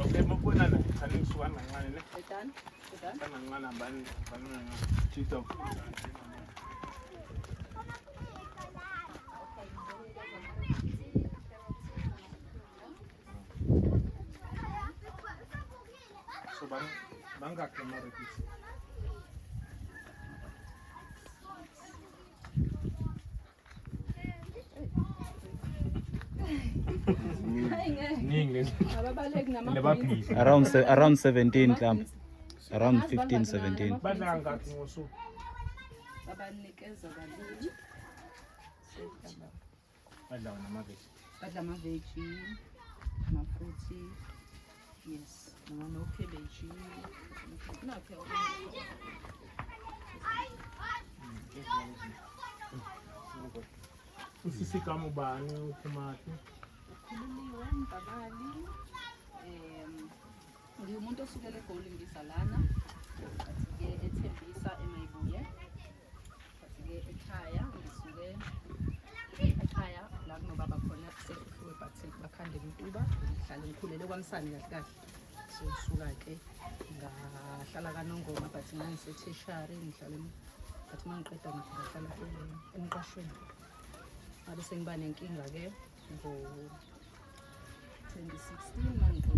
Okay, magpuna na. Kaning suwan ng ano na. Itan? Kanang nga na ban chito. So bangkak na maritis. Around 17 clump. Around 15, 17. Bangkak nguso. Babanikeza kabili. Badla na mabisi. Badla amaveji, amafruthi, yes, nokhebeji, Usisika mo ba ang tomate? ukhululiwe mbabali. Ngiwumuntu osukele eGoli ngisalana, bathi-ke eThembisa eMayibuye, bathi-ke ekhaya ngisuke ekhaya la kunobaba khona sekufuwe bathi bakhande intuba, ngihlala ngikhulele kwaMsane kahle kahle. So suka-ke ngahlala kaNongoma bathi ngangisethetshari ngihlala bathi mangiqeda ngahlala emqashweni. Ngabe sengiba nenkinga-ke ngo-2016 mangiqeda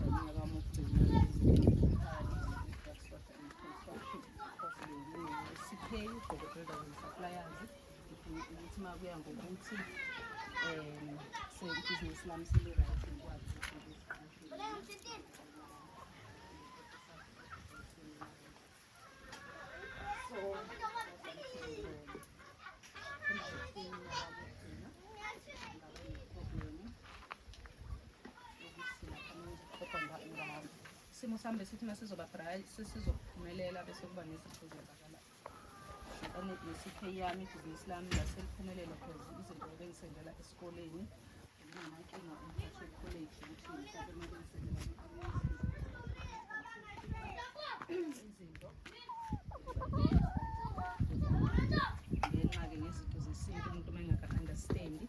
umnyaka wami wokugcina CK, Global Traders and Suppliers, ukuthi uma kuya ngokuthi ibhizinisi lami seli-right ngikwazi isimo sami besithi uma sizoba bright sesizophumelela bese kuba nezipho zenzakalayo. Ne-CK yami ibhizinisi lami laseliphumelela because izinto bengisendela esikoleni nginankinga umphathi wekholeji ukuthi mhlawumbe uma bengisendela izinto ngenxa-ke nezinto zesintu umuntu uma engaka-understandi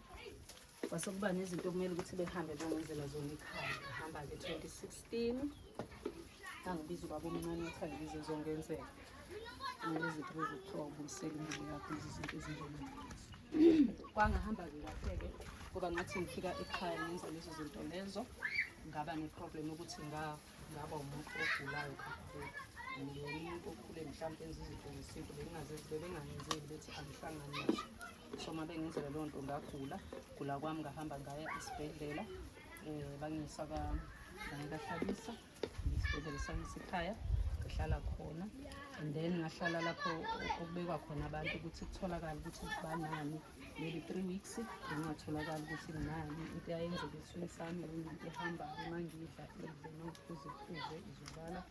kwase kuba nezinto kumele ukuthi behambe bongenzela zona ekhaya. Ngahamba-ke 2016 angibiza ubaba omncane wathi angibize zongenzeka kumele izinto bezokuthiwa ubuyisela imali yakho lezi zinto ezinjena. Kwangahamba-ke kahle-ke ngoba ngathi ngifika ekhaya ngenza lezo zinto lezo ngaba ne-problem ukuthi ngaba umuntu ogulayo kakhulu. Umuntu okhule mhlawumbe enza izinto zesintu bebengangenzeli bethi angihlangane nazo. So uma bengenzela leyo nto ngagula kwami ngahamba ngaya esibhedlela bangiyisa ngangikahlabisa isibhedlela sangisekhaya ngihlala khona, and then ngahlala lapho okubekwa khona abantu ukuthi kutholakala ukuthi banani maybe 3 weeks ngingatholakala ukuthi nginani into yayenzeka esithweni sami into ehambayo uma ngidla idle nokuphuza izobala